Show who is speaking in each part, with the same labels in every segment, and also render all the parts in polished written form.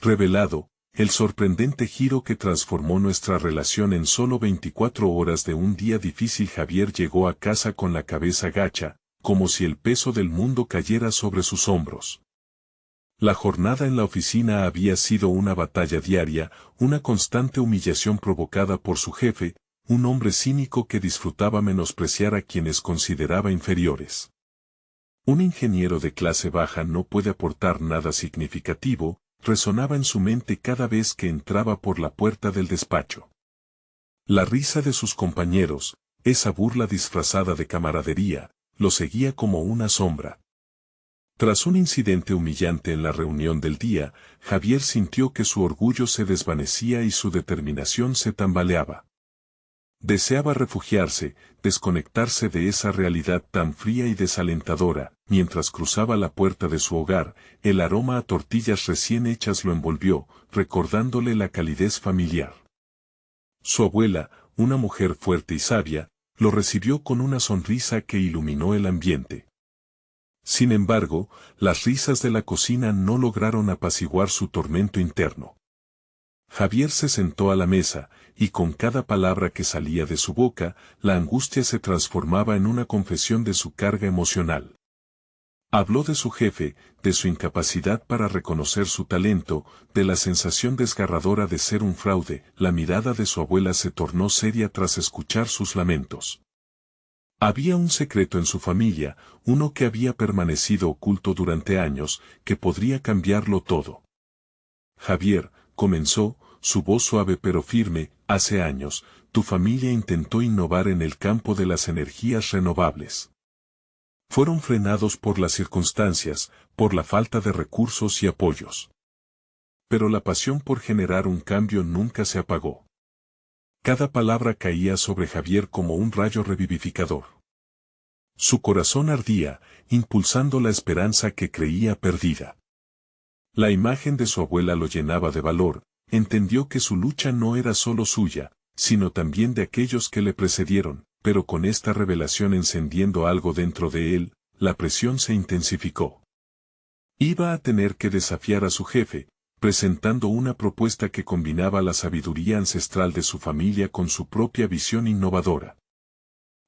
Speaker 1: revelado, el sorprendente giro que transformó nuestra relación en solo 24 horas de un día difícil. Javier llegó a casa con la cabeza gacha, como si el peso del mundo cayera sobre sus hombros. La jornada en la oficina había sido una batalla diaria, una constante humillación provocada por su jefe, un hombre cínico que disfrutaba menospreciar a quienes consideraba inferiores. Un ingeniero de clase baja no puede aportar nada significativo, resonaba en su mente cada vez que entraba por la puerta del despacho. La risa de sus compañeros, esa burla disfrazada de camaradería, lo seguía como una sombra. Tras un incidente humillante en la reunión del día, Javier sintió que su orgullo se desvanecía y su determinación se tambaleaba. Deseaba refugiarse, desconectarse de esa realidad tan fría y desalentadora. Mientras cruzaba la puerta de su hogar, el aroma a tortillas recién hechas lo envolvió, recordándole la calidez familiar. Su abuela, una mujer fuerte y sabia, lo recibió con una sonrisa que iluminó el ambiente. Sin embargo, las risas de la cocina no lograron apaciguar su tormento interno. Javier se sentó a la mesa, y con cada palabra que salía de su boca, la angustia se transformaba en una confesión de su carga emocional. Habló de su jefe, de su incapacidad para reconocer su talento, de la sensación desgarradora de ser un fraude. La mirada de su abuela se tornó seria tras escuchar sus lamentos. Había un secreto en su familia, uno que había permanecido oculto durante años, que podría cambiarlo todo. Javier, comenzó, su voz suave pero firme, hace años, tu familia intentó innovar en el campo de las energías renovables. Fueron frenados por las circunstancias, por la falta de recursos y apoyos. Pero la pasión por generar un cambio nunca se apagó. Cada palabra caía sobre Javier como un rayo revivificador. Su corazón ardía, impulsando la esperanza que creía perdida. La imagen de su abuela lo llenaba de valor, entendió que su lucha no era solo suya, sino también de aquellos que le precedieron, pero con esta revelación encendiendo algo dentro de él, la presión se intensificó. Iba a tener que desafiar a su jefe, presentando una propuesta que combinaba la sabiduría ancestral de su familia con su propia visión innovadora.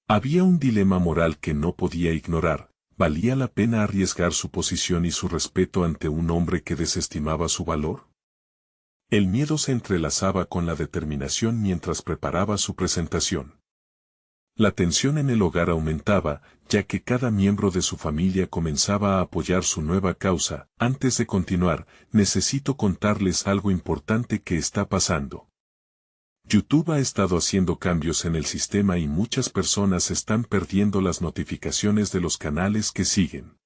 Speaker 1: Había un dilema moral que no podía ignorar. ¿Valía la pena arriesgar su posición y su respeto ante un hombre que desestimaba su valor? El miedo se entrelazaba con la determinación mientras preparaba su presentación. La tensión en el hogar aumentaba, ya que cada miembro de su familia comenzaba a apoyar su nueva causa. Antes de continuar, necesito contarles algo importante que está pasando. YouTube ha estado haciendo cambios en el sistema y muchas personas están perdiendo las notificaciones de los canales que siguen.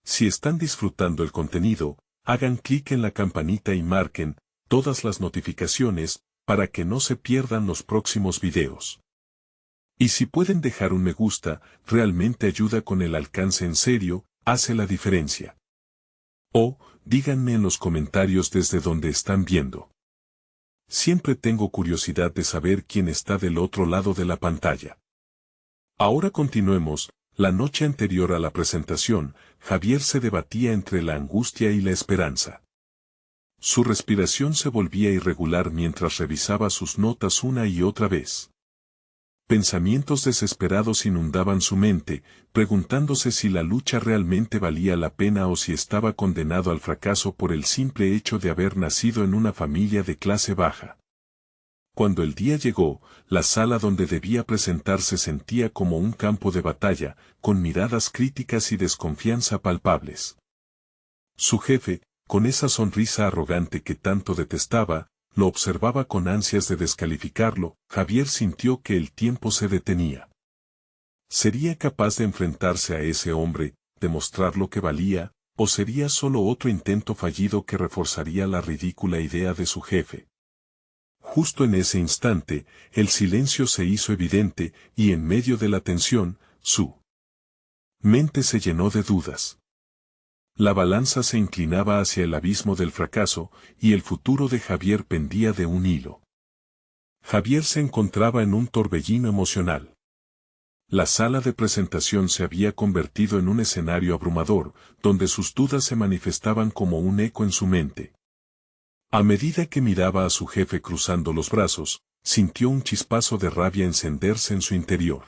Speaker 1: Si están disfrutando el contenido, hagan clic en la campanita y marquen todas las notificaciones para que no se pierdan los próximos videos. Y si pueden dejar un me gusta, realmente ayuda con el alcance en serio, hace la diferencia. O, díganme en los comentarios desde donde están viendo. Siempre tengo curiosidad de saber quién está del otro lado de la pantalla. Ahora continuemos. La noche anterior a la presentación, Javier se debatía entre la angustia y la esperanza. Su respiración se volvía irregular mientras revisaba sus notas una y otra vez. Pensamientos desesperados inundaban su mente, preguntándose si la lucha realmente valía la pena o si estaba condenado al fracaso por el simple hecho de haber nacido en una familia de clase baja. Cuando el día llegó, la sala donde debía presentarse sentía como un campo de batalla, con miradas críticas y desconfianza palpables. Su jefe, con esa sonrisa arrogante que tanto detestaba, lo observaba con ansias de descalificarlo. Javier sintió que el tiempo se detenía. ¿Sería capaz de enfrentarse a ese hombre, demostrar lo que valía, o sería solo otro intento fallido que reforzaría la ridícula idea de su jefe? Justo en ese instante, el silencio se hizo evidente, y en medio de la tensión, su mente se llenó de dudas. La balanza se inclinaba hacia el abismo del fracaso, y el futuro de Javier pendía de un hilo. Javier se encontraba en un torbellino emocional. La sala de presentación se había convertido en un escenario abrumador, donde sus dudas se manifestaban como un eco en su mente. A medida que miraba a su jefe cruzando los brazos, sintió un chispazo de rabia encenderse en su interior.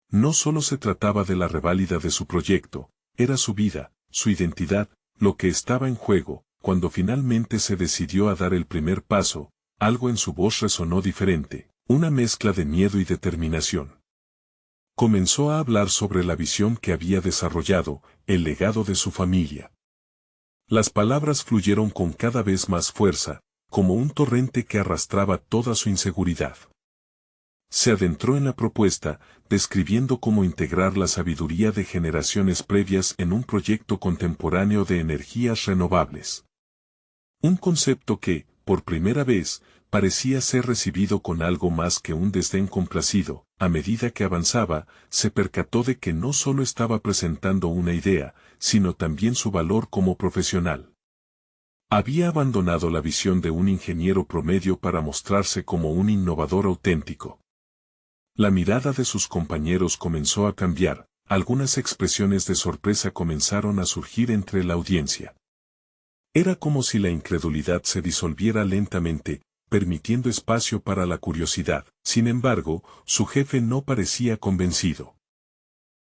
Speaker 1: No solo se trataba de la reválida de su proyecto, era su vida, su identidad, lo que estaba en juego. Cuando finalmente se decidió a dar el primer paso, algo en su voz resonó diferente, una mezcla de miedo y determinación. Comenzó a hablar sobre la visión que había desarrollado, el legado de su familia. Las palabras fluyeron con cada vez más fuerza, como un torrente que arrastraba toda su inseguridad. Se adentró en la propuesta, describiendo cómo integrar la sabiduría de generaciones previas en un proyecto contemporáneo de energías renovables. Un concepto que, por primera vez, parecía ser recibido con algo más que un desdén complacido. A medida que avanzaba, se percató de que no solo estaba presentando una idea, sino también su valor como profesional. Había abandonado la visión de un ingeniero promedio para mostrarse como un innovador auténtico. La mirada de sus compañeros comenzó a cambiar, algunas expresiones de sorpresa comenzaron a surgir entre la audiencia. Era como si la incredulidad se disolviera lentamente, permitiendo espacio para la curiosidad. Sin embargo, su jefe no parecía convencido.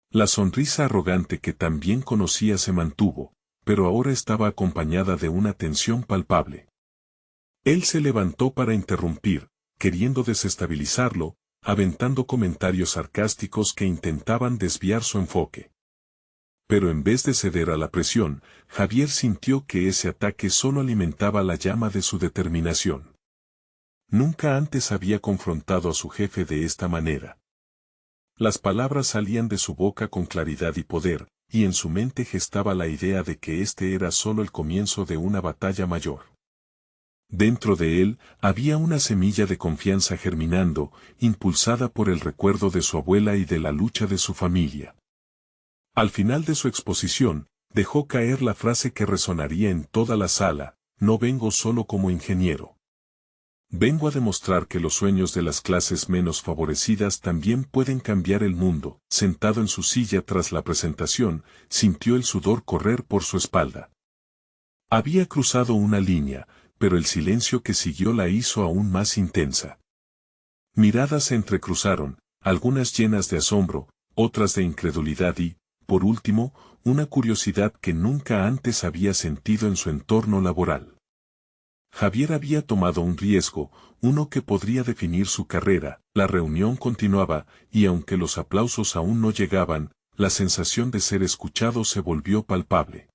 Speaker 1: La sonrisa arrogante que también conocía se mantuvo, pero ahora estaba acompañada de una tensión palpable. Él se levantó para interrumpir, queriendo desestabilizarlo, aventando comentarios sarcásticos que intentaban desviar su enfoque. Pero en vez de ceder a la presión, Javier sintió que ese ataque solo alimentaba la llama de su determinación. Nunca antes había confrontado a su jefe de esta manera. Las palabras salían de su boca con claridad y poder, y en su mente gestaba la idea de que este era solo el comienzo de una batalla mayor. Dentro de él había una semilla de confianza germinando, impulsada por el recuerdo de su abuela y de la lucha de su familia. Al final de su exposición, dejó caer la frase que resonaría en toda la sala: no vengo solo como ingeniero. Vengo a demostrar que los sueños de las clases menos favorecidas también pueden cambiar el mundo. Sentado en su silla tras la presentación, sintió el sudor correr por su espalda. Había cruzado una línea, pero el silencio que siguió la hizo aún más intensa. Miradas se entrecruzaron, algunas llenas de asombro, otras de incredulidad y, por último, una curiosidad que nunca antes había sentido en su entorno laboral. Javier había tomado un riesgo, uno que podría definir su carrera. La reunión continuaba, y aunque los aplausos aún no llegaban, la sensación de ser escuchado se volvió palpable.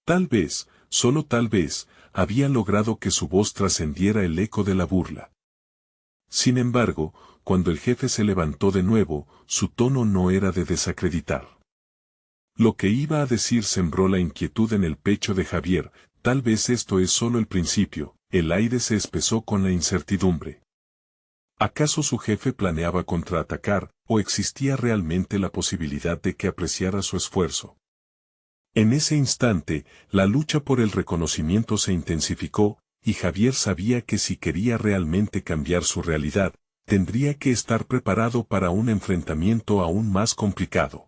Speaker 1: Tal vez, solo tal vez, había logrado que su voz trascendiera el eco de la burla. Sin embargo, cuando el jefe se levantó de nuevo, su tono no era de desacreditar. Lo que iba a decir sembró la inquietud en el pecho de Javier. Tal vez esto es solo el principio. El aire se espesó con la incertidumbre. ¿Acaso su jefe planeaba contraatacar, o existía realmente la posibilidad de que apreciara su esfuerzo? En ese instante, la lucha por el reconocimiento se intensificó, y Javier sabía que si quería realmente cambiar su realidad, tendría que estar preparado para un enfrentamiento aún más complicado.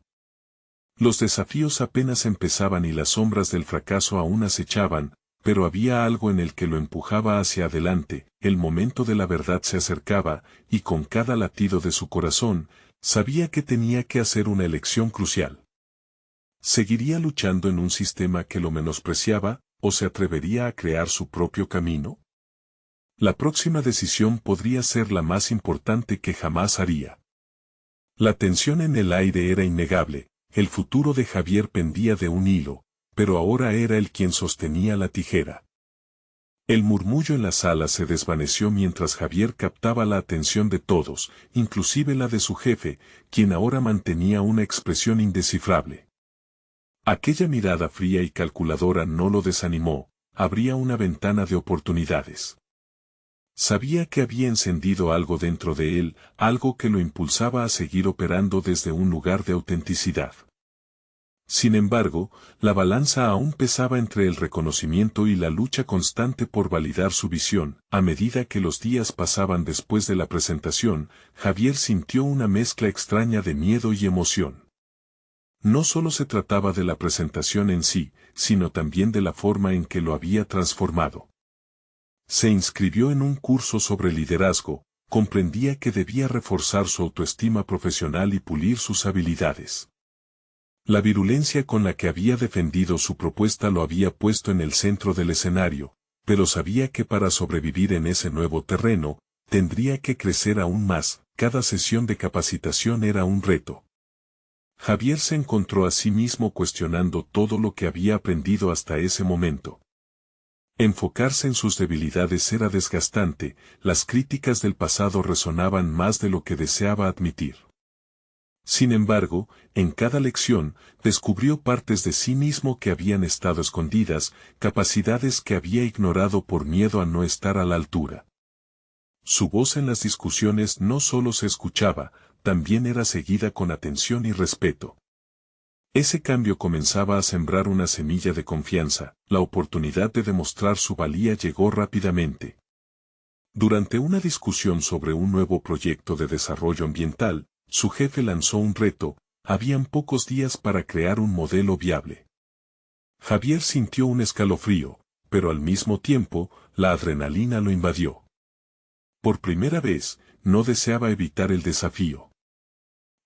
Speaker 1: Los desafíos apenas empezaban y las sombras del fracaso aún acechaban, pero había algo en el que lo empujaba hacia adelante. El momento de la verdad se acercaba, y con cada latido de su corazón, sabía que tenía que hacer una elección crucial. ¿Seguiría luchando en un sistema que lo menospreciaba, o se atrevería a crear su propio camino? La próxima decisión podría ser la más importante que jamás haría. La tensión en el aire era innegable. El futuro de Javier pendía de un hilo, pero ahora era él quien sostenía la tijera. El murmullo en la sala se desvaneció mientras Javier captaba la atención de todos, inclusive la de su jefe, quien ahora mantenía una expresión indescifrable. Aquella mirada fría y calculadora no lo desanimó, abría una ventana de oportunidades. Sabía que había encendido algo dentro de él, algo que lo impulsaba a seguir operando desde un lugar de autenticidad. Sin embargo, la balanza aún pesaba entre el reconocimiento y la lucha constante por validar su visión. A medida que los días pasaban después de la presentación, Javier sintió una mezcla extraña de miedo y emoción. No solo se trataba de la presentación en sí, sino también de la forma en que lo había transformado. Se inscribió en un curso sobre liderazgo, comprendía que debía reforzar su autoestima profesional y pulir sus habilidades. La virulencia con la que había defendido su propuesta lo había puesto en el centro del escenario, pero sabía que para sobrevivir en ese nuevo terreno, tendría que crecer aún más, cada sesión de capacitación era un reto. Javier se encontró a sí mismo cuestionando todo lo que había aprendido hasta ese momento. Enfocarse en sus debilidades era desgastante, las críticas del pasado resonaban más de lo que deseaba admitir. Sin embargo, en cada lección, descubrió partes de sí mismo que habían estado escondidas, capacidades que había ignorado por miedo a no estar a la altura. Su voz en las discusiones no solo se escuchaba, también era seguida con atención y respeto. Ese cambio comenzaba a sembrar una semilla de confianza, la oportunidad de demostrar su valía llegó rápidamente. Durante una discusión sobre un nuevo proyecto de desarrollo ambiental, su jefe lanzó un reto, habían pocos días para crear un modelo viable. Javier sintió un escalofrío, pero al mismo tiempo, la adrenalina lo invadió. Por primera vez, no deseaba evitar el desafío.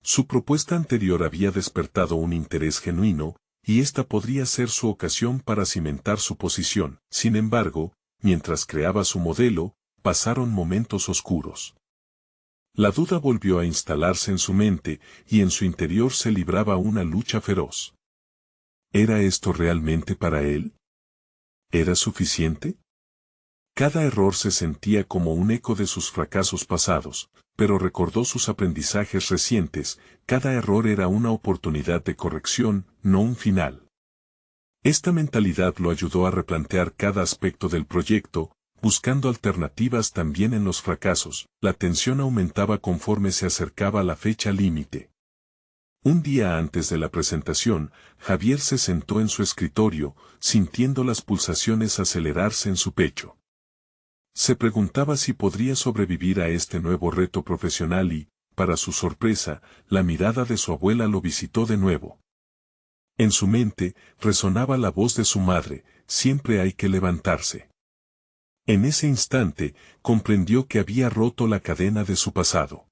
Speaker 1: Su propuesta anterior había despertado un interés genuino, y esta podría ser su ocasión para cimentar su posición. Sin embargo, mientras creaba su modelo, pasaron momentos oscuros. La duda volvió a instalarse en su mente, y en su interior se libraba una lucha feroz. ¿Era esto realmente para él? ¿Era suficiente? Cada error se sentía como un eco de sus fracasos pasados, pero recordó sus aprendizajes recientes, cada error era una oportunidad de corrección, no un final. Esta mentalidad lo ayudó a replantear cada aspecto del proyecto, buscando alternativas también en los fracasos. La tensión aumentaba conforme se acercaba a la fecha límite. Un día antes de la presentación, Javier se sentó en su escritorio, sintiendo las pulsaciones acelerarse en su pecho. Se preguntaba si podría sobrevivir a este nuevo reto profesional y, para su sorpresa, la mirada de su abuela lo visitó de nuevo. En su mente, resonaba la voz de su madre, siempre hay que levantarse. En ese instante, comprendió que había roto la cadena de su pasado.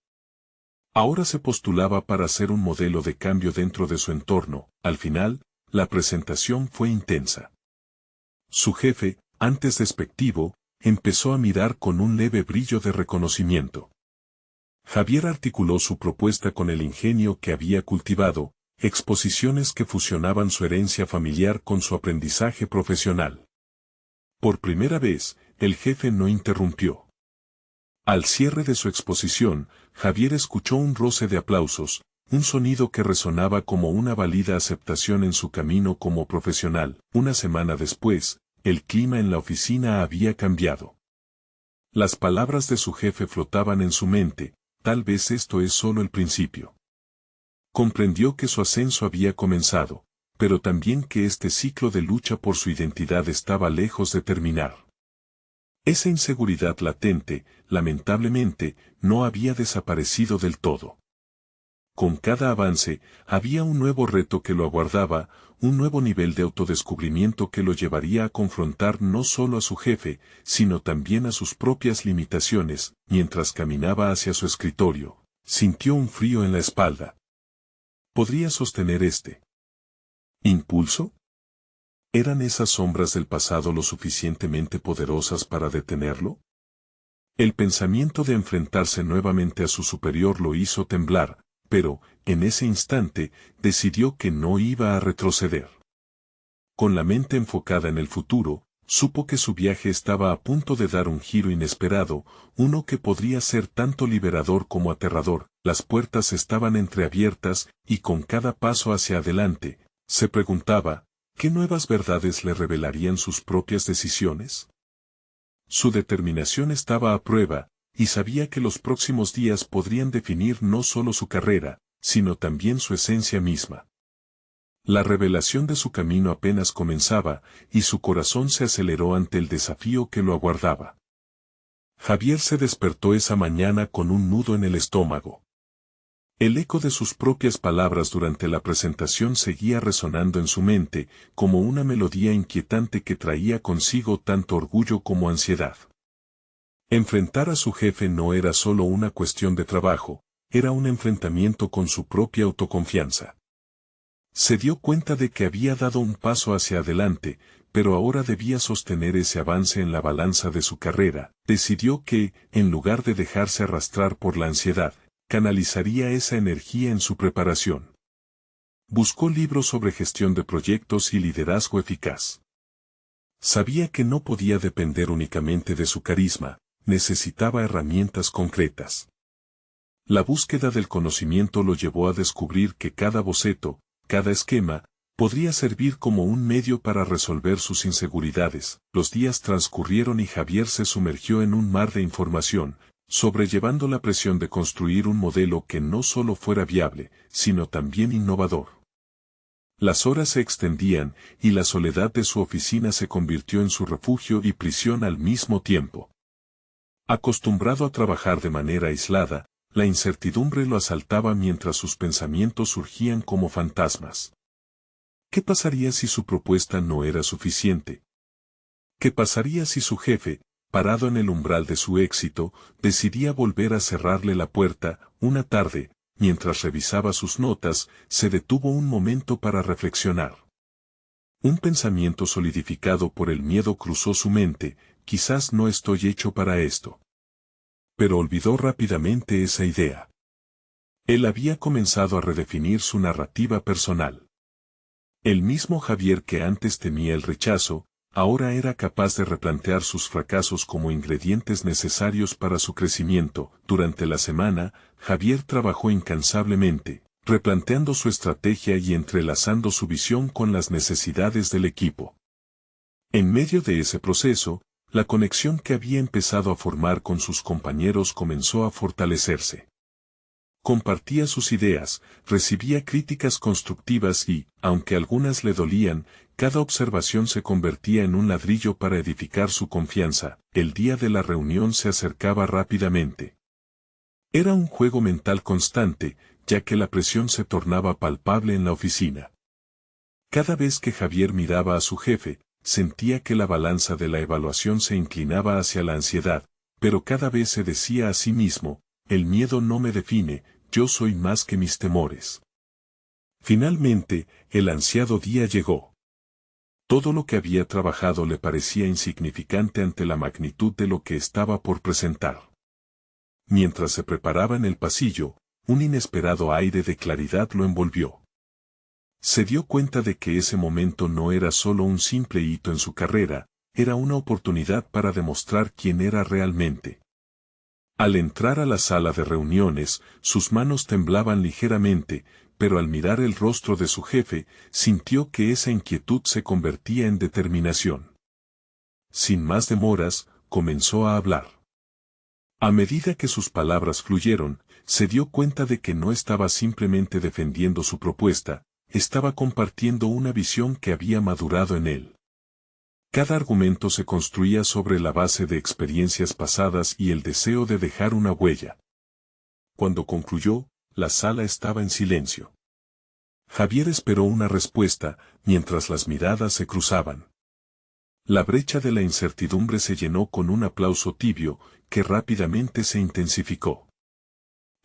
Speaker 1: Ahora se postulaba para ser un modelo de cambio dentro de su entorno. Al final, la presentación fue intensa. Su jefe, antes despectivo, empezó a mirar con un leve brillo de reconocimiento. Javier articuló su propuesta con el ingenio que había cultivado, exposiciones que fusionaban su herencia familiar con su aprendizaje profesional. Por primera vez, el jefe no interrumpió. Al cierre de su exposición, Javier escuchó un roce de aplausos, un sonido que resonaba como una válida aceptación en su camino como profesional. Una semana después, el clima en la oficina había cambiado. Las palabras de su jefe flotaban en su mente, tal vez esto es solo el principio. Comprendió que su ascenso había comenzado, pero también que este ciclo de lucha por su identidad estaba lejos de terminar. Esa inseguridad latente, lamentablemente, no había desaparecido del todo. Con cada avance, había un nuevo reto que lo aguardaba, un nuevo nivel de autodescubrimiento que lo llevaría a confrontar no solo a su jefe, sino también a sus propias limitaciones. Mientras caminaba hacia su escritorio, sintió un frío en la espalda. ¿Podría sostener este impulso? ¿Eran esas sombras del pasado lo suficientemente poderosas para detenerlo? El pensamiento de enfrentarse nuevamente a su superior lo hizo temblar, pero, en ese instante, decidió que no iba a retroceder. Con la mente enfocada en el futuro, supo que su viaje estaba a punto de dar un giro inesperado, uno que podría ser tanto liberador como aterrador. Las puertas estaban entreabiertas, y con cada paso hacia adelante, se preguntaba, ¿qué nuevas verdades le revelarían sus propias decisiones? Su determinación estaba a prueba, y sabía que los próximos días podrían definir no solo su carrera, sino también su esencia misma. La revelación de su camino apenas comenzaba, y su corazón se aceleró ante el desafío que lo aguardaba. Javier se despertó esa mañana con un nudo en el estómago. El eco de sus propias palabras durante la presentación seguía resonando en su mente, como una melodía inquietante que traía consigo tanto orgullo como ansiedad. Enfrentar a su jefe no era solo una cuestión de trabajo, era un enfrentamiento con su propia autoconfianza. Se dio cuenta de que había dado un paso hacia adelante, pero ahora debía sostener ese avance en la balanza de su carrera. Decidió que, en lugar de dejarse arrastrar por la ansiedad, canalizaría esa energía en su preparación. Buscó libros sobre gestión de proyectos y liderazgo eficaz. Sabía que no podía depender únicamente de su carisma, necesitaba herramientas concretas. La búsqueda del conocimiento lo llevó a descubrir que cada boceto, cada esquema, podría servir como un medio para resolver sus inseguridades. Los días transcurrieron y Javier se sumergió en un mar de información, sobrellevando la presión de construir un modelo que no solo fuera viable, sino también innovador. Las horas se extendían, y la soledad de su oficina se convirtió en su refugio y prisión al mismo tiempo. Acostumbrado a trabajar de manera aislada, la incertidumbre lo asaltaba mientras sus pensamientos surgían como fantasmas. ¿Qué pasaría si su propuesta no era suficiente? ¿Qué pasaría si su jefe, parado en el umbral de su éxito, decidía volver a cerrarle la puerta? Una tarde, mientras revisaba sus notas, se detuvo un momento para reflexionar. Un pensamiento solidificado por el miedo cruzó su mente: quizás no estoy hecho para esto. Pero olvidó rápidamente esa idea. Él había comenzado a redefinir su narrativa personal. El mismo Javier que antes temía el rechazo, ahora era capaz de replantear sus fracasos como ingredientes necesarios para su crecimiento. Durante la semana, Javier trabajó incansablemente, replanteando su estrategia y entrelazando su visión con las necesidades del equipo. En medio de ese proceso, la conexión que había empezado a formar con sus compañeros comenzó a fortalecerse. Compartía sus ideas, recibía críticas constructivas y, aunque algunas le dolían, cada observación se convertía en un ladrillo para edificar su confianza. El día de la reunión se acercaba rápidamente. Era un juego mental constante, ya que la presión se tornaba palpable en la oficina. Cada vez que Javier miraba a su jefe, sentía que la balanza de la evaluación se inclinaba hacia la ansiedad, pero cada vez se decía a sí mismo: el miedo no me define, yo soy más que mis temores. Finalmente, el ansiado día llegó. Todo lo que había trabajado le parecía insignificante ante la magnitud de lo que estaba por presentar. Mientras se preparaba en el pasillo, un inesperado aire de claridad lo envolvió. Se dio cuenta de que ese momento no era solo un simple hito en su carrera, era una oportunidad para demostrar quién era realmente. Al entrar a la sala de reuniones, sus manos temblaban ligeramente, pero al mirar el rostro de su jefe, sintió que esa inquietud se convertía en determinación. Sin más demoras, comenzó a hablar. A medida que sus palabras fluyeron, se dio cuenta de que no estaba simplemente defendiendo su propuesta, estaba compartiendo una visión que había madurado en él. Cada argumento se construía sobre la base de experiencias pasadas y el deseo de dejar una huella. Cuando concluyó, la sala estaba en silencio. Javier esperó una respuesta, mientras las miradas se cruzaban. La brecha de la incertidumbre se llenó con un aplauso tibio, que rápidamente se intensificó.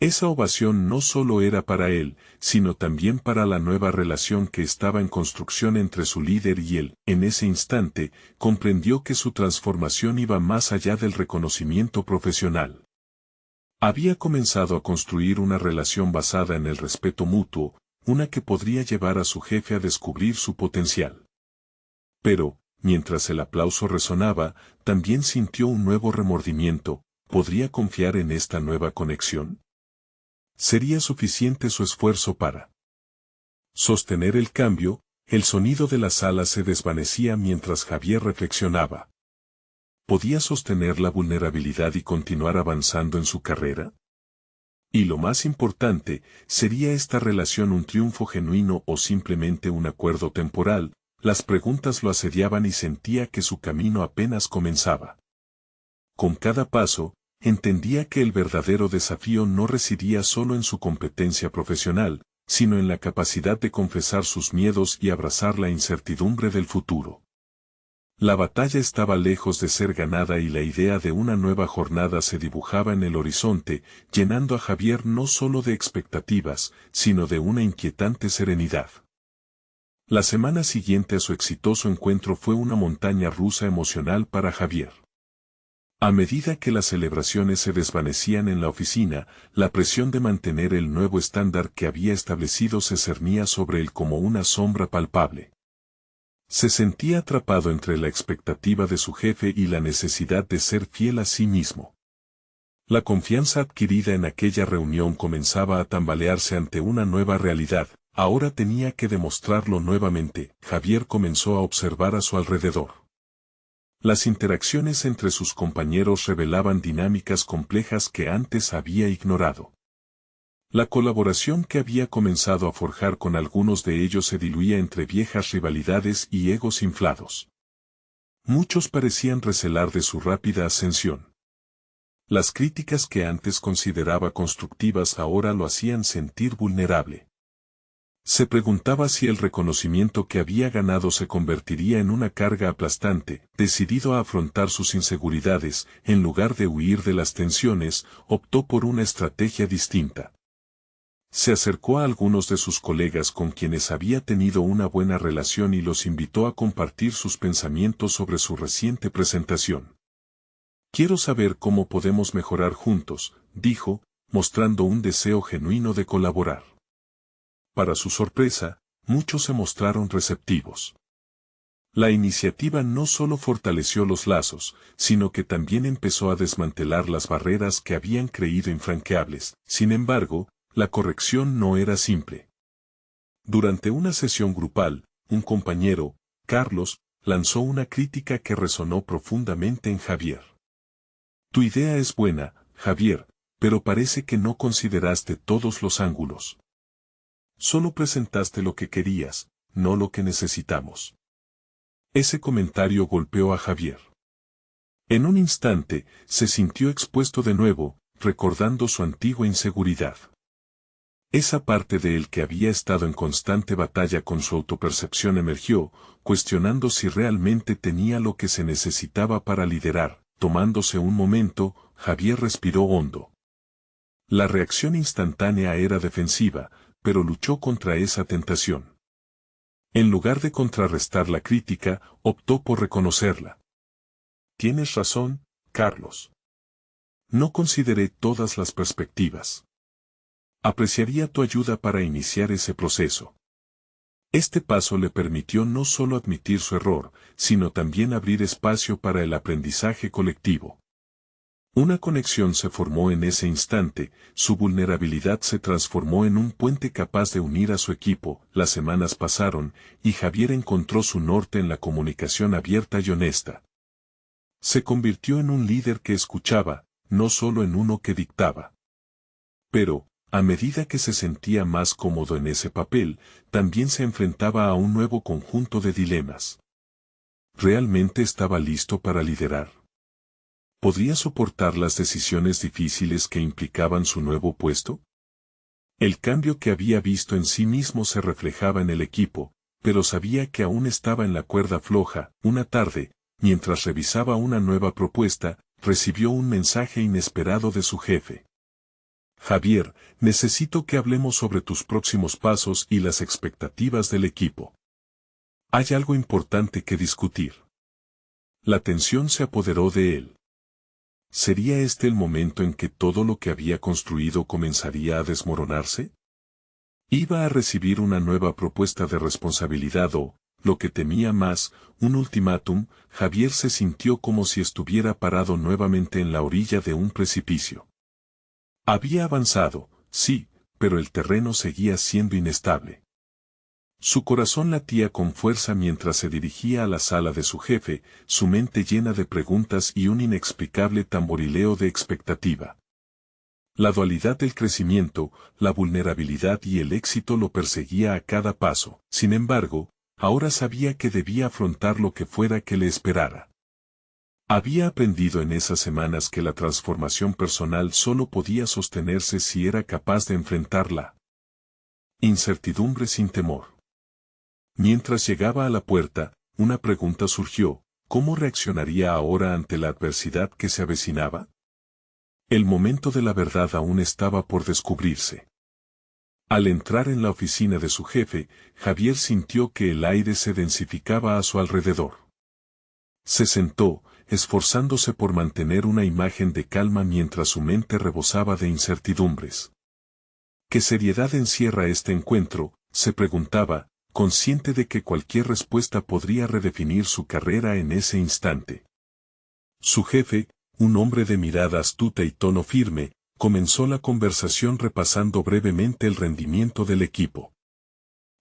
Speaker 1: Esa ovación no solo era para él, sino también para la nueva relación que estaba en construcción entre su líder y él. En ese instante, comprendió que su transformación iba más allá del reconocimiento profesional. Había comenzado a construir una relación basada en el respeto mutuo, una que podría llevar a su jefe a descubrir su potencial. Pero, mientras el aplauso resonaba, también sintió un nuevo remordimiento. ¿Podría confiar en esta nueva conexión? ¿Sería suficiente su esfuerzo para sostener el cambio? El sonido de la sala se desvanecía mientras Javier reflexionaba. ¿Podía sostener la vulnerabilidad y continuar avanzando en su carrera? Y lo más importante, ¿sería esta relación un triunfo genuino o simplemente un acuerdo temporal? Las preguntas lo asediaban y sentía que su camino apenas comenzaba. Con cada paso, entendía que el verdadero desafío no residía solo en su competencia profesional, sino en la capacidad de confesar sus miedos y abrazar la incertidumbre del futuro. La batalla estaba lejos de ser ganada y la idea de una nueva jornada se dibujaba en el horizonte, llenando a Javier no solo de expectativas, sino de una inquietante serenidad. La semana siguiente a su exitoso encuentro fue una montaña rusa emocional para Javier. A medida que las celebraciones se desvanecían en la oficina, la presión de mantener el nuevo estándar que había establecido se cernía sobre él como una sombra palpable. Se sentía atrapado entre la expectativa de su jefe y la necesidad de ser fiel a sí mismo. La confianza adquirida en aquella reunión comenzaba a tambalearse ante una nueva realidad. Ahora tenía que demostrarlo nuevamente. Javier comenzó a observar a su alrededor. Las interacciones entre sus compañeros revelaban dinámicas complejas que antes había ignorado. La colaboración que había comenzado a forjar con algunos de ellos se diluía entre viejas rivalidades y egos inflados. Muchos parecían recelar de su rápida ascensión. Las críticas que antes consideraba constructivas ahora lo hacían sentir vulnerable. Se preguntaba si el reconocimiento que había ganado se convertiría en una carga aplastante. Decidido a afrontar sus inseguridades, en lugar de huir de las tensiones, optó por una estrategia distinta. Se acercó a algunos de sus colegas con quienes había tenido una buena relación y los invitó a compartir sus pensamientos sobre su reciente presentación. «Quiero saber cómo podemos mejorar juntos», dijo, mostrando un deseo genuino de colaborar. Para su sorpresa, muchos se mostraron receptivos. La iniciativa no solo fortaleció los lazos, sino que también empezó a desmantelar las barreras que habían creído infranqueables. Sin embargo, la corrección no era simple. Durante una sesión grupal, un compañero, Carlos, lanzó una crítica que resonó profundamente en Javier. «Tu idea es buena, Javier, pero parece que no consideraste todos los ángulos. Solo presentaste lo que querías, no lo que necesitamos». Ese comentario golpeó a Javier. En un instante, se sintió expuesto de nuevo, recordando su antigua inseguridad. Esa parte de él que había estado en constante batalla con su autopercepción emergió, cuestionando si realmente tenía lo que se necesitaba para liderar. Tomándose un momento, Javier respiró hondo. La reacción instantánea era defensiva, pero luchó contra esa tentación. En lugar de contrarrestar la crítica, optó por reconocerla. «Tienes razón, Carlos. No consideré todas las perspectivas. Apreciaría tu ayuda para iniciar ese proceso». Este paso le permitió no solo admitir su error, sino también abrir espacio para el aprendizaje colectivo. Una conexión se formó en ese instante, su vulnerabilidad se transformó en un puente capaz de unir a su equipo. Las semanas pasaron, y Javier encontró su norte en la comunicación abierta y honesta. Se convirtió en un líder que escuchaba, no solo en uno que dictaba. Pero, a medida que se sentía más cómodo en ese papel, también se enfrentaba a un nuevo conjunto de dilemas. ¿Realmente estaba listo para liderar? ¿Podría soportar las decisiones difíciles que implicaban su nuevo puesto? El cambio que había visto en sí mismo se reflejaba en el equipo, pero sabía que aún estaba en la cuerda floja. Una tarde, mientras revisaba una nueva propuesta, recibió un mensaje inesperado de su jefe. «Javier, necesito que hablemos sobre tus próximos pasos y las expectativas del equipo. Hay algo importante que discutir». La tensión se apoderó de él. ¿Sería este el momento en que todo lo que había construido comenzaría a desmoronarse? Iba a recibir una nueva propuesta de responsabilidad o, lo que temía más, un ultimátum. Javier se sintió como si estuviera parado nuevamente en la orilla de un precipicio. Había avanzado, sí, pero el terreno seguía siendo inestable. Su corazón latía con fuerza mientras se dirigía a la sala de su jefe, su mente llena de preguntas y un inexplicable tamborileo de expectativa. La dualidad del crecimiento, la vulnerabilidad y el éxito lo perseguía a cada paso. Sin embargo, ahora sabía que debía afrontar lo que fuera que le esperara. Había aprendido en esas semanas que la transformación personal solo podía sostenerse si era capaz de enfrentarla. Incertidumbre sin temor. Mientras llegaba a la puerta, una pregunta surgió: ¿cómo reaccionaría ahora ante la adversidad que se avecinaba? El momento de la verdad aún estaba por descubrirse. Al entrar en la oficina de su jefe, Javier sintió que el aire se densificaba a su alrededor. Se sentó, esforzándose por mantener una imagen de calma mientras su mente rebosaba de incertidumbres. ¿Qué seriedad encierra este encuentro?, se preguntaba, consciente de que cualquier respuesta podría redefinir su carrera en ese instante. Su jefe, un hombre de mirada astuta y tono firme, comenzó la conversación repasando brevemente el rendimiento del equipo.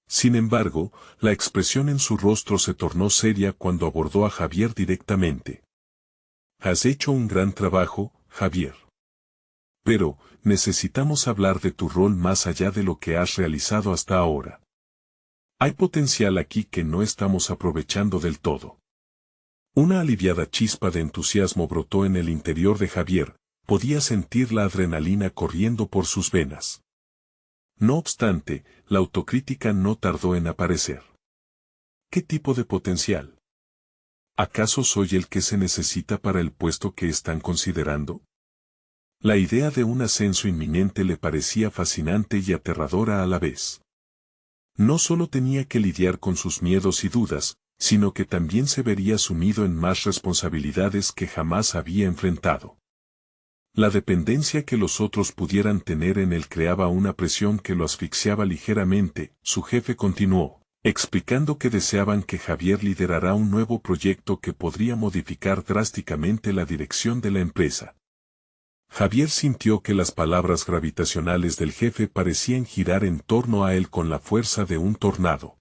Speaker 1: Sin embargo, la expresión en su rostro se tornó seria cuando abordó a Javier directamente. Has hecho un gran trabajo, Javier. Pero, necesitamos hablar de tu rol más allá de lo que has realizado hasta ahora. Hay potencial aquí que no estamos aprovechando del todo. Una aliviada chispa de entusiasmo brotó en el interior de Javier, podía sentir la adrenalina corriendo por sus venas. No obstante, la autocrítica no tardó en aparecer. ¿Qué tipo de potencial? ¿Acaso soy el que se necesita para el puesto que están considerando? La idea de un ascenso inminente le parecía fascinante y aterradora a la vez. No solo tenía que lidiar con sus miedos y dudas, sino que también se vería sumido en más responsabilidades que jamás había enfrentado. La dependencia que los otros pudieran tener en él creaba una presión que lo asfixiaba ligeramente. Su jefe continuó, explicando que deseaban que Javier liderara un nuevo proyecto que podría modificar drásticamente la dirección de la empresa. Javier sintió que las palabras gravitacionales del jefe parecían girar en torno a él con la fuerza de un tornado.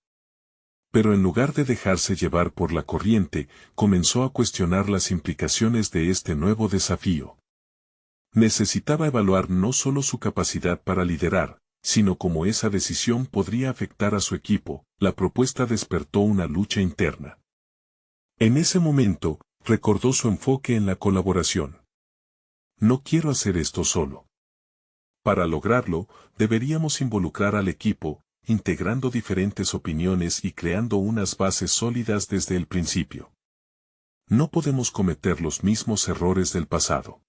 Speaker 1: Pero en lugar de dejarse llevar por la corriente, comenzó a cuestionar las implicaciones de este nuevo desafío. Necesitaba evaluar no solo su capacidad para liderar, sino cómo esa decisión podría afectar a su equipo. La propuesta despertó una lucha interna. En ese momento, recordó su enfoque en la colaboración. No quiero hacer esto solo. Para lograrlo, deberíamos involucrar al equipo, integrando diferentes opiniones y creando unas bases sólidas desde el principio. No podemos cometer los mismos errores del pasado.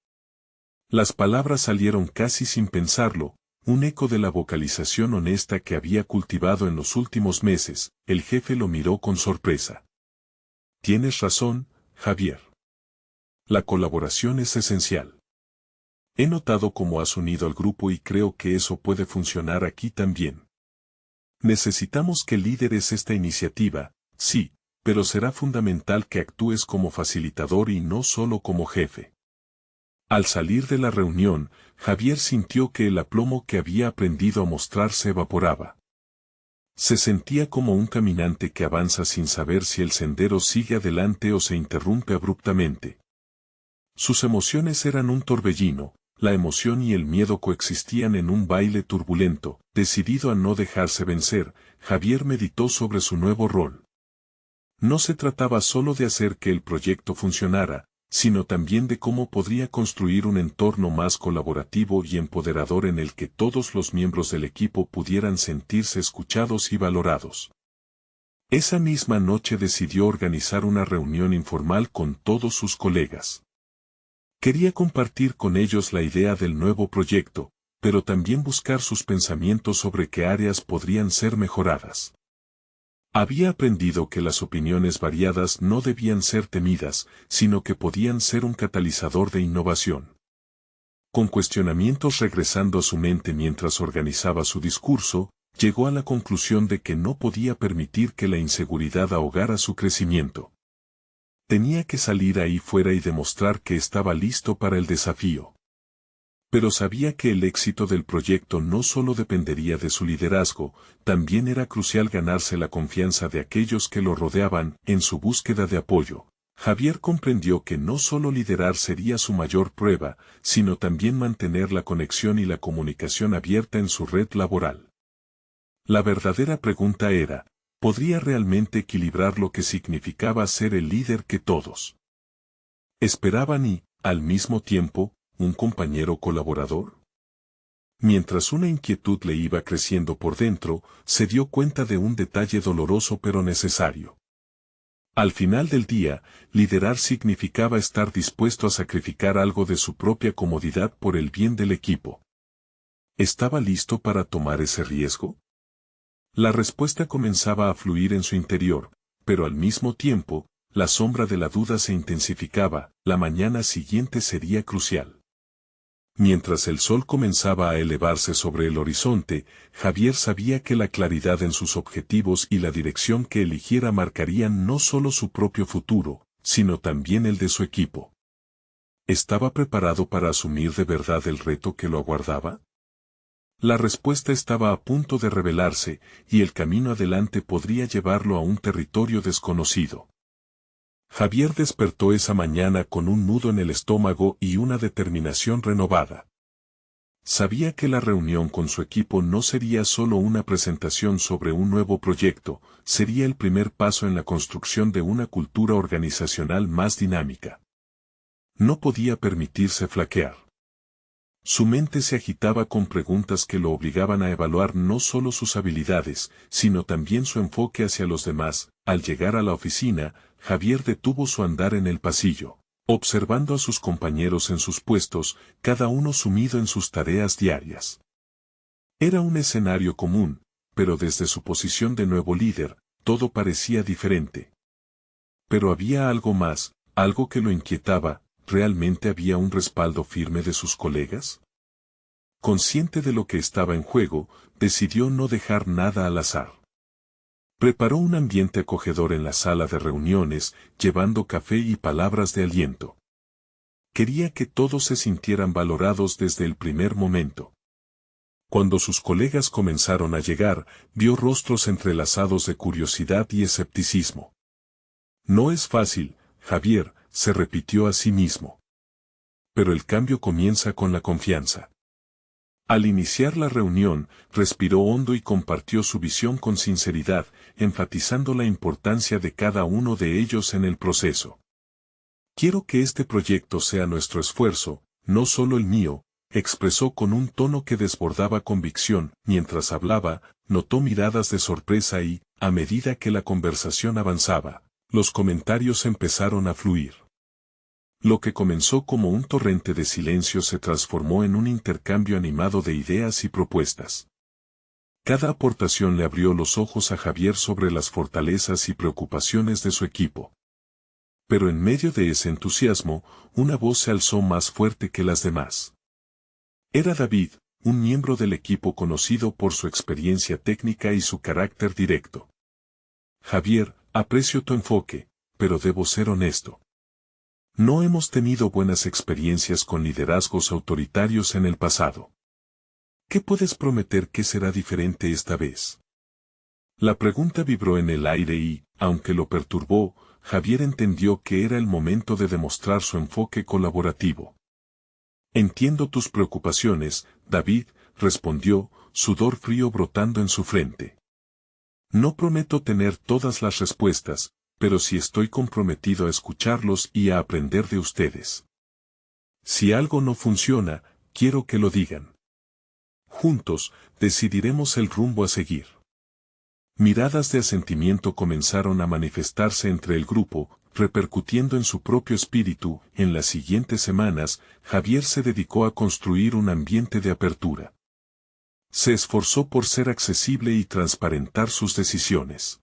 Speaker 1: Las palabras salieron casi sin pensarlo, un eco de la vocalización honesta que había cultivado en los últimos meses. El jefe lo miró con sorpresa. Tienes razón, Javier. La colaboración es esencial. He notado cómo has unido al grupo y creo que eso puede funcionar aquí también. Necesitamos que lideres esta iniciativa, sí, pero será fundamental que actúes como facilitador y no solo como jefe. Al salir de la reunión, Javier sintió que el aplomo que había aprendido a mostrar se evaporaba. Se sentía como un caminante que avanza sin saber si el sendero sigue adelante o se interrumpe abruptamente. Sus emociones eran un torbellino, la emoción y el miedo coexistían en un baile turbulento. Decidido a no dejarse vencer, Javier meditó sobre su nuevo rol. No se trataba solo de hacer que el proyecto funcionara, sino también de cómo podría construir un entorno más colaborativo y empoderador en el que todos los miembros del equipo pudieran sentirse escuchados y valorados. Esa misma noche decidió organizar una reunión informal con todos sus colegas. Quería compartir con ellos la idea del nuevo proyecto, pero también buscar sus pensamientos sobre qué áreas podrían ser mejoradas. Había aprendido que las opiniones variadas no debían ser temidas, sino que podían ser un catalizador de innovación. Con cuestionamientos regresando a su mente mientras organizaba su discurso, llegó a la conclusión de que no podía permitir que la inseguridad ahogara su crecimiento. Tenía que salir ahí fuera y demostrar que estaba listo para el desafío. Pero sabía que el éxito del proyecto no solo dependería de su liderazgo, también era crucial ganarse la confianza de aquellos que lo rodeaban. En su búsqueda de apoyo, Javier comprendió que no solo liderar sería su mayor prueba, sino también mantener la conexión y la comunicación abierta en su red laboral. La verdadera pregunta era, ¿podría realmente equilibrar lo que significaba ser el líder que todos esperaban y, al mismo tiempo, un compañero colaborador? Mientras una inquietud le iba creciendo por dentro, se dio cuenta de un detalle doloroso pero necesario. Al final del día, liderar significaba estar dispuesto a sacrificar algo de su propia comodidad por el bien del equipo. ¿Estaba listo para tomar ese riesgo? La respuesta comenzaba a fluir en su interior, pero al mismo tiempo, la sombra de la duda se intensificaba. La mañana siguiente sería crucial. Mientras el sol comenzaba a elevarse sobre el horizonte, Javier sabía que la claridad en sus objetivos y la dirección que eligiera marcarían no solo su propio futuro, sino también el de su equipo. ¿Estaba preparado para asumir de verdad el reto que lo aguardaba? La respuesta estaba a punto de revelarse, y el camino adelante podría llevarlo a un territorio desconocido. Javier despertó esa mañana con un nudo en el estómago y una determinación renovada. Sabía que la reunión con su equipo no sería solo una presentación sobre un nuevo proyecto, sería el primer paso en la construcción de una cultura organizacional más dinámica. No podía permitirse flaquear. Su mente se agitaba con preguntas que lo obligaban a evaluar no solo sus habilidades, sino también su enfoque hacia los demás. Al llegar a la oficina, Javier detuvo su andar en el pasillo, observando a sus compañeros en sus puestos, cada uno sumido en sus tareas diarias. Era un escenario común, pero desde su posición de nuevo líder, todo parecía diferente. Pero había algo más, algo que lo inquietaba. ¿Realmente había un respaldo firme de sus colegas? Consciente de lo que estaba en juego, decidió no dejar nada al azar. Preparó un ambiente acogedor en la sala de reuniones, llevando café y palabras de aliento. Quería que todos se sintieran valorados desde el primer momento. Cuando sus colegas comenzaron a llegar, vio rostros entrelazados de curiosidad y escepticismo. No es fácil, Javier, se repitió a sí mismo. Pero el cambio comienza con la confianza. Al iniciar la reunión, respiró hondo y compartió su visión con sinceridad, enfatizando la importancia de cada uno de ellos en el proceso. Quiero que este proyecto sea nuestro esfuerzo, no solo el mío, expresó con un tono que desbordaba convicción. Mientras hablaba, notó miradas de sorpresa y, a medida que la conversación avanzaba, los comentarios empezaron a fluir. Lo que comenzó como un torrente de silencio se transformó en un intercambio animado de ideas y propuestas. Cada aportación le abrió los ojos a Javier sobre las fortalezas y preocupaciones de su equipo. Pero en medio de ese entusiasmo, una voz se alzó más fuerte que las demás. Era David, un miembro del equipo conocido por su experiencia técnica y su carácter directo. Javier, aprecio tu enfoque, pero debo ser honesto. No hemos tenido buenas experiencias con liderazgos autoritarios en el pasado. ¿Qué puedes prometer que será diferente esta vez? La pregunta vibró en el aire y, aunque lo perturbó, Javier entendió que era el momento de demostrar su enfoque colaborativo. Entiendo tus preocupaciones, David, respondió, sudor frío brotando en su frente. No prometo tener todas las respuestas, pero sí estoy comprometido a escucharlos y a aprender de ustedes. Si algo no funciona, quiero que lo digan. Juntos, decidiremos el rumbo a seguir. Miradas de asentimiento comenzaron a manifestarse entre el grupo, repercutiendo en su propio espíritu. En las siguientes semanas, Javier se dedicó a construir un ambiente de apertura. Se esforzó por ser accesible y transparentar sus decisiones.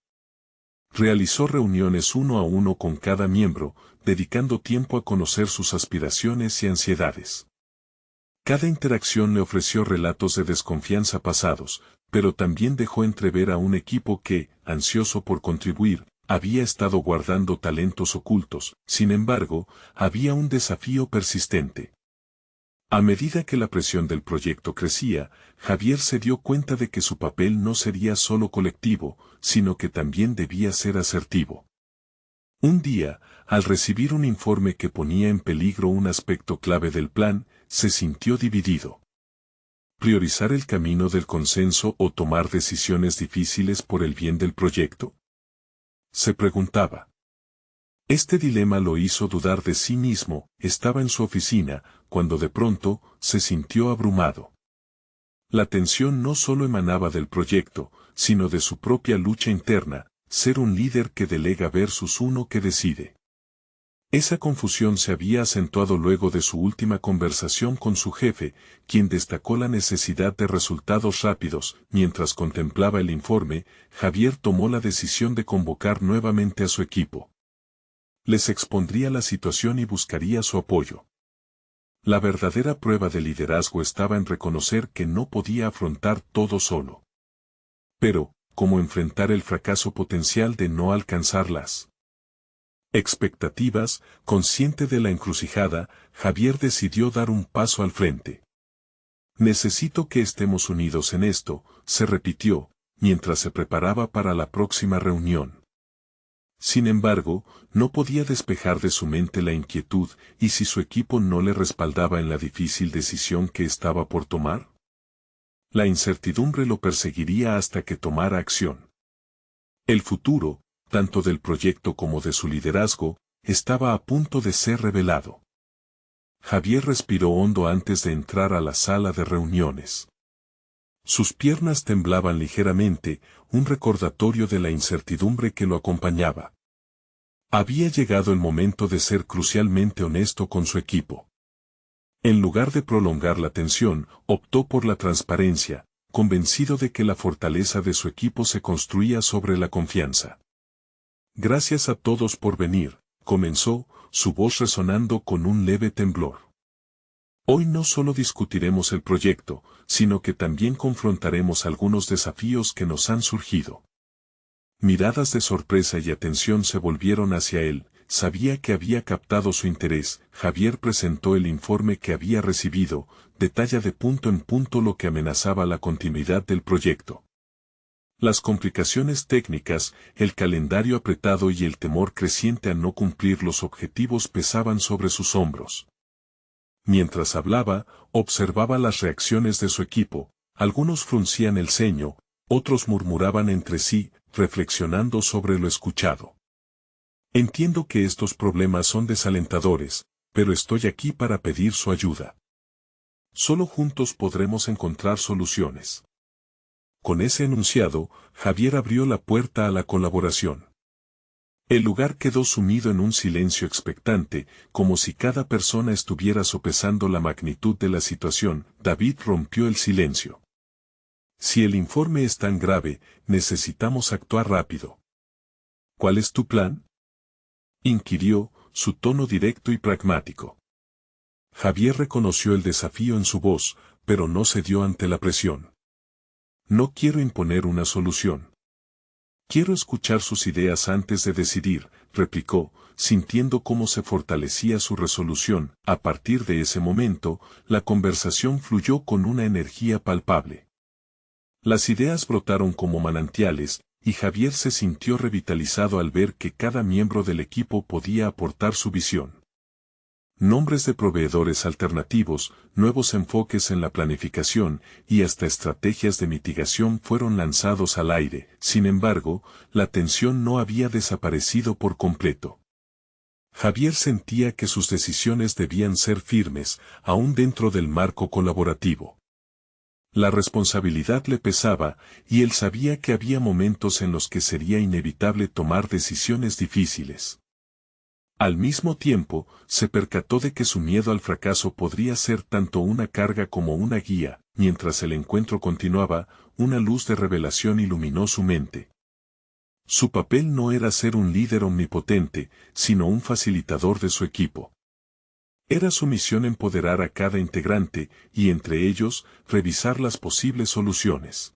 Speaker 1: Realizó reuniones uno a uno con cada miembro, dedicando tiempo a conocer sus aspiraciones y ansiedades. Cada interacción le ofreció relatos de desconfianza pasados, pero también dejó entrever a un equipo que, ansioso por contribuir, había estado guardando talentos ocultos. Sin embargo, había un desafío persistente. A medida que la presión del proyecto crecía, Javier se dio cuenta de que su papel no sería solo colectivo, sino que también debía ser asertivo. Un día, al recibir un informe que ponía en peligro un aspecto clave del plan, se sintió dividido. ¿Priorizar el camino del consenso o tomar decisiones difíciles por el bien del proyecto? Se preguntaba. Este dilema lo hizo dudar de sí mismo. Estaba en su oficina, cuando de pronto, se sintió abrumado. La tensión no solo emanaba del proyecto, sino de su propia lucha interna. ser un líder que delega versus uno que decide. Esa confusión se había acentuado luego de su última conversación con su jefe, quien destacó la necesidad de resultados rápidos. Mientras contemplaba el informe, Javier tomó la decisión de convocar nuevamente a su equipo. Les expondría la situación y buscaría su apoyo. La verdadera prueba de liderazgo estaba en reconocer que no podía afrontar todo solo. Pero, ¿cómo enfrentar el fracaso potencial de no alcanzar las expectativas? Consciente de la encrucijada, Javier decidió dar un paso al frente. Necesito que estemos unidos en esto, se repitió, mientras se preparaba para la próxima reunión. Sin embargo, no podía despejar de su mente la inquietud, ¿y si su equipo no le respaldaba en la difícil decisión que estaba por tomar? La incertidumbre lo perseguiría hasta que tomara acción. El futuro, tanto del proyecto como de su liderazgo, estaba a punto de ser revelado. Javier respiró hondo antes de entrar a la sala de reuniones. Sus piernas temblaban ligeramente, un recordatorio de la incertidumbre que lo acompañaba. Había llegado el momento de ser crucialmente honesto con su equipo. En lugar de prolongar la tensión, optó por la transparencia, convencido de que la fortaleza de su equipo se construía sobre la confianza. Gracias a todos por venir, comenzó, su voz resonando con un leve temblor. Hoy no solo discutiremos el proyecto, sino que también confrontaremos algunos desafíos que nos han surgido. Miradas de sorpresa y atención se volvieron hacia él, sabía que había captado su interés. Javier presentó el informe que había recibido, detalla de punto en punto lo que amenazaba la continuidad del proyecto. Las complicaciones técnicas, el calendario apretado y el temor creciente a no cumplir los objetivos pesaban sobre sus hombros. Mientras hablaba, observaba las reacciones de su equipo, algunos fruncían el ceño, otros murmuraban entre sí, reflexionando sobre lo escuchado. Entiendo que estos problemas son desalentadores, pero estoy aquí para pedir su ayuda. Solo juntos podremos encontrar soluciones. Con ese enunciado, Javier abrió la puerta a la colaboración. El lugar quedó sumido en un silencio expectante, como si cada persona estuviera sopesando la magnitud de la situación. David rompió el silencio. Si el informe es tan grave, necesitamos actuar rápido. ¿Cuál es tu plan?, inquirió, su tono directo y pragmático. Javier reconoció el desafío en su voz, pero no cedió ante la presión. No quiero imponer una solución. Quiero escuchar sus ideas antes de decidir, replicó, sintiendo cómo se fortalecía su resolución. A partir de ese momento, la conversación fluyó con una energía palpable. Las ideas brotaron como manantiales, y Javier se sintió revitalizado al ver que cada miembro del equipo podía aportar su visión. Nombres de proveedores alternativos, nuevos enfoques en la planificación y hasta estrategias de mitigación fueron lanzados al aire. Sin embargo, la tensión no había desaparecido por completo. Javier sentía que sus decisiones debían ser firmes, aún dentro del marco colaborativo. La responsabilidad le pesaba, y él sabía que había momentos en los que sería inevitable tomar decisiones difíciles. Al mismo tiempo, se percató de que su miedo al fracaso podría ser tanto una carga como una guía. Mientras el encuentro continuaba, una luz de revelación iluminó su mente. Su papel no era ser un líder omnipotente, sino un facilitador de su equipo. Era su misión empoderar a cada integrante, y entre ellos, revisar las posibles soluciones.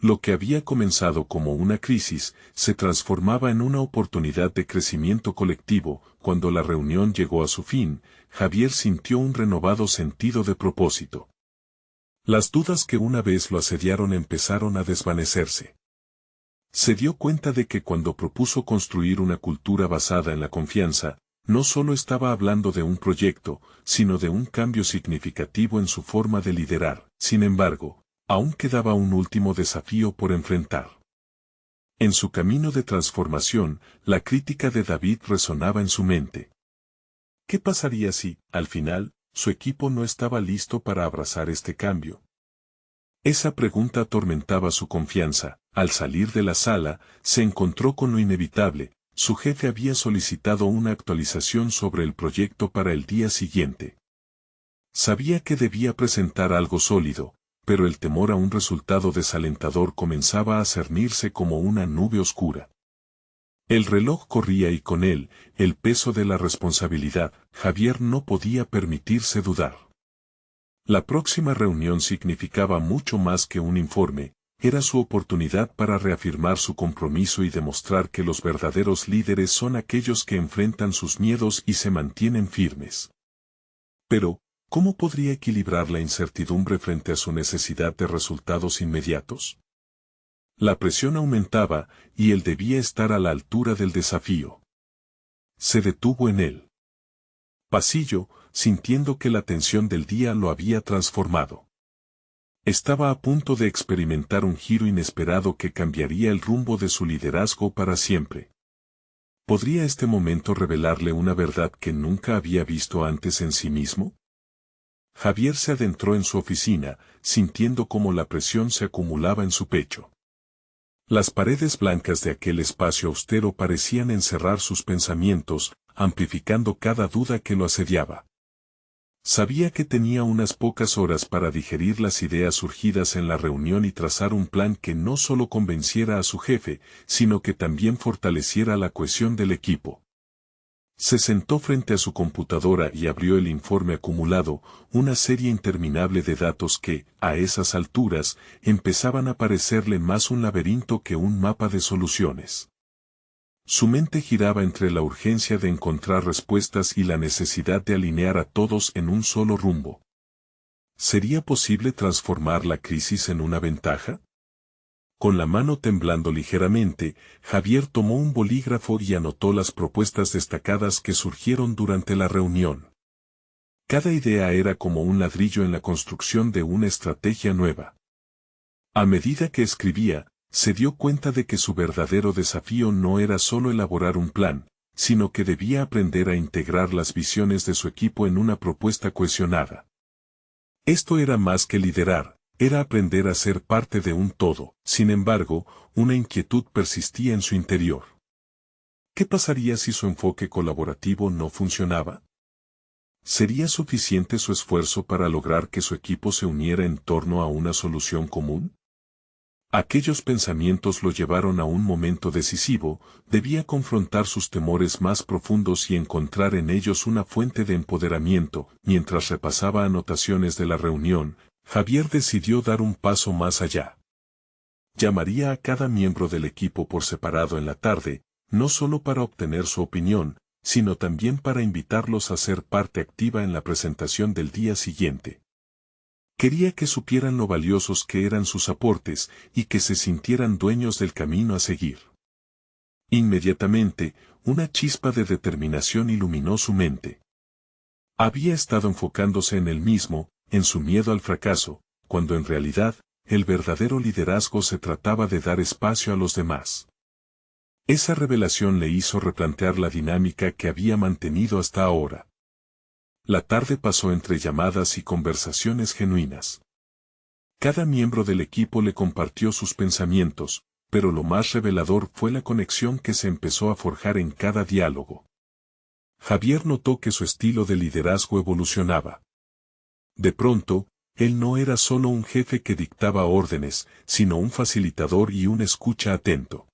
Speaker 1: Lo que había comenzado como una crisis, se transformaba en una oportunidad de crecimiento colectivo. Cuando la reunión llegó a su fin, Javier sintió un renovado sentido de propósito. Las dudas que una vez lo asediaron empezaron a desvanecerse. Se dio cuenta de que cuando propuso construir una cultura basada en la confianza, no solo estaba hablando de un proyecto, sino de un cambio significativo en su forma de liderar. Sin embargo, aún quedaba un último desafío por enfrentar. En su camino de transformación, la crítica de David resonaba en su mente. ¿Qué pasaría si, al final, su equipo no estaba listo para abrazar este cambio? Esa pregunta atormentaba su confianza. Al salir de la sala, se encontró con lo inevitable. Su jefe había solicitado una actualización sobre el proyecto para el día siguiente. Sabía que debía presentar algo sólido, pero el temor a un resultado desalentador comenzaba a cernirse como una nube oscura. El reloj corría y con él, el peso de la responsabilidad. Javier no podía permitirse dudar. La próxima reunión significaba mucho más que un informe, era su oportunidad para reafirmar su compromiso y demostrar que los verdaderos líderes son aquellos que enfrentan sus miedos y se mantienen firmes. Pero, ¿cómo podría equilibrar la incertidumbre frente a su necesidad de resultados inmediatos? La presión aumentaba, y él debía estar a la altura del desafío. Se detuvo en el pasillo, sintiendo que la tensión del día lo había transformado. Estaba a punto de experimentar un giro inesperado que cambiaría el rumbo de su liderazgo para siempre. ¿Podría este momento revelarle una verdad que nunca había visto antes en sí mismo? Javier se adentró en su oficina, sintiendo cómo la presión se acumulaba en su pecho. Las paredes blancas de aquel espacio austero parecían encerrar sus pensamientos, amplificando cada duda que lo asediaba. Sabía que tenía unas pocas horas para digerir las ideas surgidas en la reunión y trazar un plan que no solo convenciera a su jefe, sino que también fortaleciera la cohesión del equipo. Se sentó frente a su computadora y abrió el informe acumulado, una serie interminable de datos que, a esas alturas, empezaban a parecerle más un laberinto que un mapa de soluciones. Su mente giraba entre la urgencia de encontrar respuestas y la necesidad de alinear a todos en un solo rumbo. ¿Sería posible transformar la crisis en una ventaja? Con la mano temblando ligeramente, Javier tomó un bolígrafo y anotó las propuestas destacadas que surgieron durante la reunión. Cada idea era como un ladrillo en la construcción de una estrategia nueva. A medida que escribía, se dio cuenta de que su verdadero desafío no era solo elaborar un plan, sino que debía aprender a integrar las visiones de su equipo en una propuesta cohesionada. Esto era más que liderar. Era aprender a ser parte de un todo. Sin embargo, una inquietud persistía en su interior. ¿Qué pasaría si su enfoque colaborativo no funcionaba? ¿Sería suficiente su esfuerzo para lograr que su equipo se uniera en torno a una solución común? Aquellos pensamientos lo llevaron a un momento decisivo. Debía confrontar sus temores más profundos y encontrar en ellos una fuente de empoderamiento. Mientras repasaba anotaciones de la reunión, Javier decidió dar un paso más allá. Llamaría a cada miembro del equipo por separado en la tarde, no solo para obtener su opinión, sino también para invitarlos a ser parte activa en la presentación del día siguiente. Quería que supieran lo valiosos que eran sus aportes y que se sintieran dueños del camino a seguir. Inmediatamente, una chispa de determinación iluminó su mente. Había estado enfocándose en él mismo, en su miedo al fracaso, cuando en realidad, el verdadero liderazgo se trataba de dar espacio a los demás. Esa revelación le hizo replantear la dinámica que había mantenido hasta ahora. La tarde pasó entre llamadas y conversaciones genuinas. Cada miembro del equipo le compartió sus pensamientos, pero lo más revelador fue la conexión que se empezó a forjar en cada diálogo. Javier notó que su estilo de liderazgo evolucionaba. De pronto, él no era solo un jefe que dictaba órdenes, sino un facilitador y un escucha atento.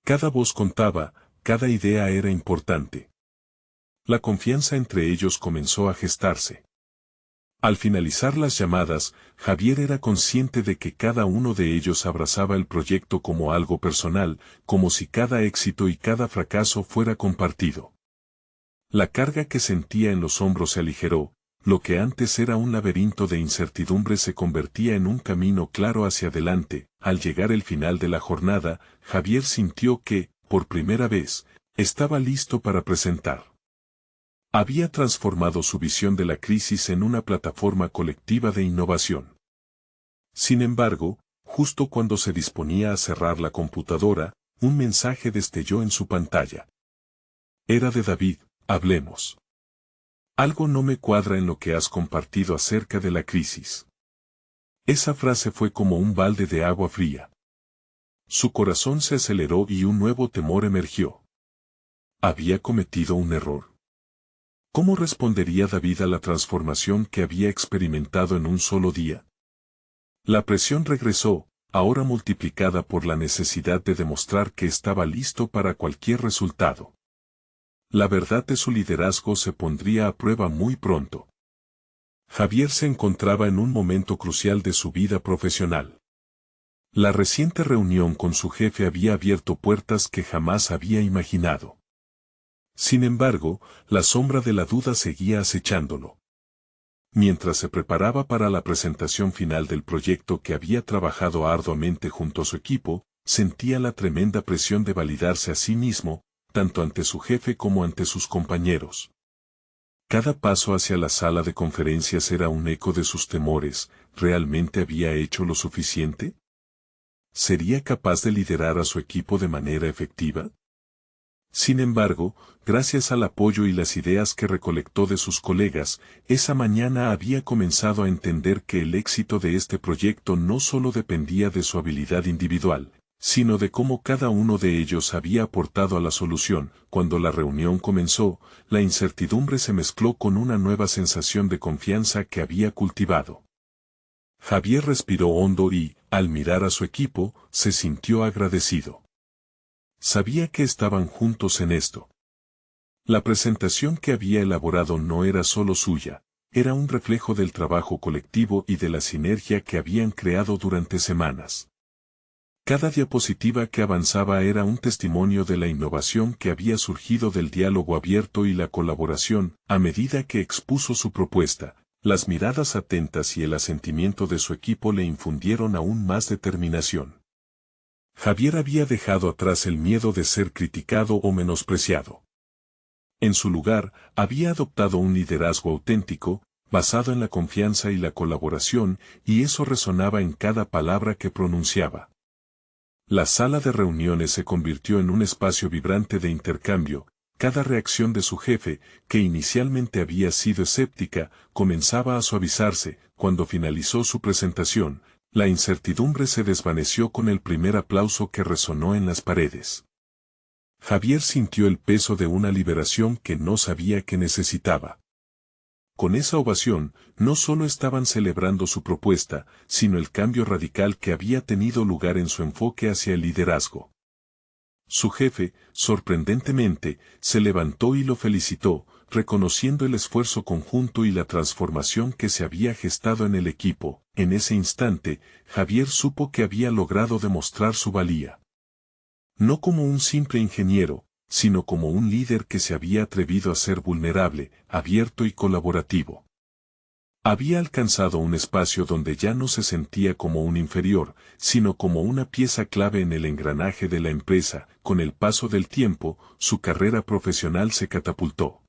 Speaker 1: Cada voz contaba, cada idea era importante. La confianza entre ellos comenzó a gestarse. Al finalizar las llamadas, Javier era consciente de que cada uno de ellos abrazaba el proyecto como algo personal, como si cada éxito y cada fracaso fuera compartido. La carga que sentía en los hombros se aligeró. Lo que antes era un laberinto de incertidumbre se convertía en un camino claro hacia adelante. Al llegar el final de la jornada, Javier sintió que, por primera vez, estaba listo para presentar. Había transformado su visión de la crisis en una plataforma colectiva de innovación. Sin embargo, justo cuando se disponía a cerrar la computadora, un mensaje destelló en su pantalla. Era de David. Hablemos. Algo no me cuadra en lo que has compartido acerca de la crisis. Esa frase fue como un balde de agua fría. Su corazón se aceleró y un nuevo temor emergió. Había cometido un error. ¿Cómo respondería David a la transformación que había experimentado en un solo día? La presión regresó, ahora multiplicada por la necesidad de demostrar que estaba listo para cualquier resultado. La verdad de su liderazgo se pondría a prueba muy pronto. Javier se encontraba en un momento crucial de su vida profesional. La reciente reunión con su jefe había abierto puertas que jamás había imaginado. Sin embargo, la sombra de la duda seguía acechándolo. Mientras se preparaba para la presentación final del proyecto que había trabajado arduamente junto a su equipo, sentía la tremenda presión de validarse a sí mismo, tanto ante su jefe como ante sus compañeros. Cada paso hacia la sala de conferencias era un eco de sus temores. ¿Realmente había hecho lo suficiente? ¿Sería capaz de liderar a su equipo de manera efectiva? Sin embargo, gracias al apoyo y las ideas que recolectó de sus colegas, esa mañana había comenzado a entender que el éxito de este proyecto no solo dependía de su habilidad individual, sino de cómo cada uno de ellos había aportado a la solución. Cuando la reunión comenzó, la incertidumbre se mezcló con una nueva sensación de confianza que había cultivado. Javier respiró hondo y, al mirar a su equipo, se sintió agradecido. Sabía que estaban juntos en esto. La presentación que había elaborado no era solo suya, era un reflejo del trabajo colectivo y de la sinergia que habían creado durante semanas. Cada diapositiva que avanzaba era un testimonio de la innovación que había surgido del diálogo abierto y la colaboración. A medida que expuso su propuesta, las miradas atentas y el asentimiento de su equipo le infundieron aún más determinación. Javier había dejado atrás el miedo de ser criticado o menospreciado. En su lugar, había adoptado un liderazgo auténtico, basado en la confianza y la colaboración, y eso resonaba en cada palabra que pronunciaba. La sala de reuniones se convirtió en un espacio vibrante de intercambio. Cada reacción de su jefe, que inicialmente había sido escéptica, comenzaba a suavizarse. Cuando finalizó su presentación, la incertidumbre se desvaneció con el primer aplauso que resonó en las paredes. Javier sintió el peso de una liberación que no sabía que necesitaba. Con esa ovación, no solo estaban celebrando su propuesta, sino el cambio radical que había tenido lugar en su enfoque hacia el liderazgo. Su jefe, sorprendentemente, se levantó y lo felicitó, reconociendo el esfuerzo conjunto y la transformación que se había gestado en el equipo. En ese instante, Javier supo que había logrado demostrar su valía. No como un simple ingeniero, sino como un líder que se había atrevido a ser vulnerable, abierto y colaborativo. Había alcanzado un espacio donde ya no se sentía como un inferior, sino como una pieza clave en el engranaje de la empresa. Con el paso del tiempo, su carrera profesional se catapultó.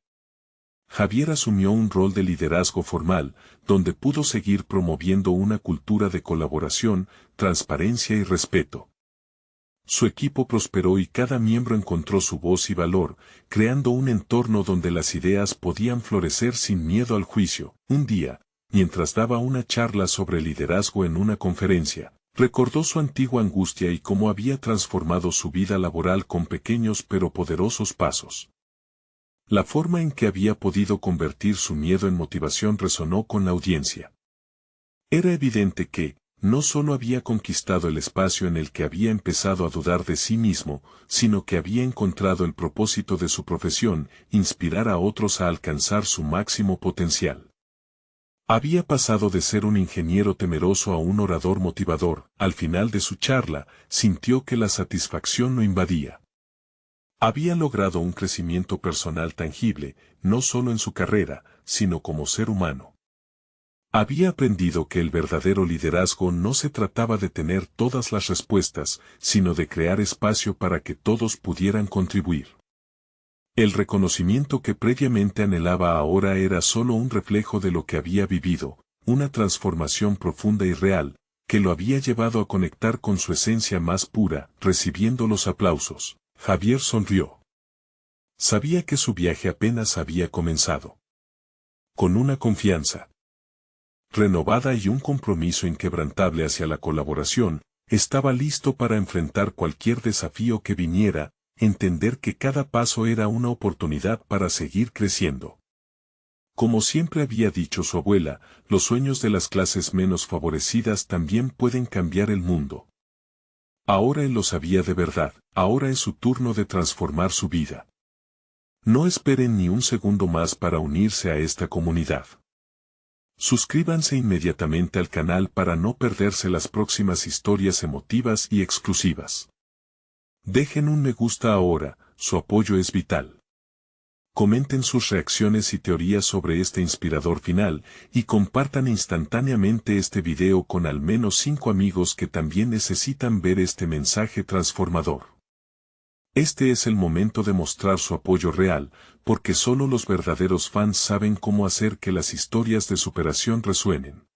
Speaker 1: Javier asumió un rol de liderazgo formal, donde pudo seguir promoviendo una cultura de colaboración, transparencia y respeto. Su equipo prosperó y cada miembro encontró su voz y valor, creando un entorno donde las ideas podían florecer sin miedo al juicio. Un día, mientras daba una charla sobre liderazgo en una conferencia, recordó su antigua angustia y cómo había transformado su vida laboral con pequeños pero poderosos pasos. La forma en que había podido convertir su miedo en motivación resonó con la audiencia. Era evidente que, no solo había conquistado el espacio en el que había empezado a dudar de sí mismo, sino que había encontrado el propósito de su profesión, inspirar a otros a alcanzar su máximo potencial. Había pasado de ser un ingeniero temeroso a un orador motivador. Al final de su charla, sintió que la satisfacción lo invadía. Había logrado un crecimiento personal tangible, no solo en su carrera, sino como ser humano. Había aprendido que el verdadero liderazgo no se trataba de tener todas las respuestas, sino de crear espacio para que todos pudieran contribuir. El reconocimiento que previamente anhelaba ahora era solo un reflejo de lo que había vivido, una transformación profunda y real, que lo había llevado a conectar con su esencia más pura. Recibiendo los aplausos, Javier sonrió. Sabía que su viaje apenas había comenzado. Con una confianza renovada y un compromiso inquebrantable hacia la colaboración, estaba listo para enfrentar cualquier desafío que viniera, entender que cada paso era una oportunidad para seguir creciendo. Como siempre había dicho su abuela, los sueños de las clases menos favorecidas también pueden cambiar el mundo. Ahora él lo sabía de verdad, ahora es su turno de transformar su vida. No esperen ni un segundo más para unirse a esta comunidad. Suscríbanse inmediatamente al canal para no perderse las próximas historias emotivas y exclusivas. Dejen un me gusta ahora, su apoyo es vital. Comenten sus reacciones y teorías sobre este inspirador final, y compartan instantáneamente este video con al menos 5 amigos que también necesitan ver este mensaje transformador. Este es el momento de mostrar su apoyo real, porque solo los verdaderos fans saben cómo hacer que las historias de superación resuenen.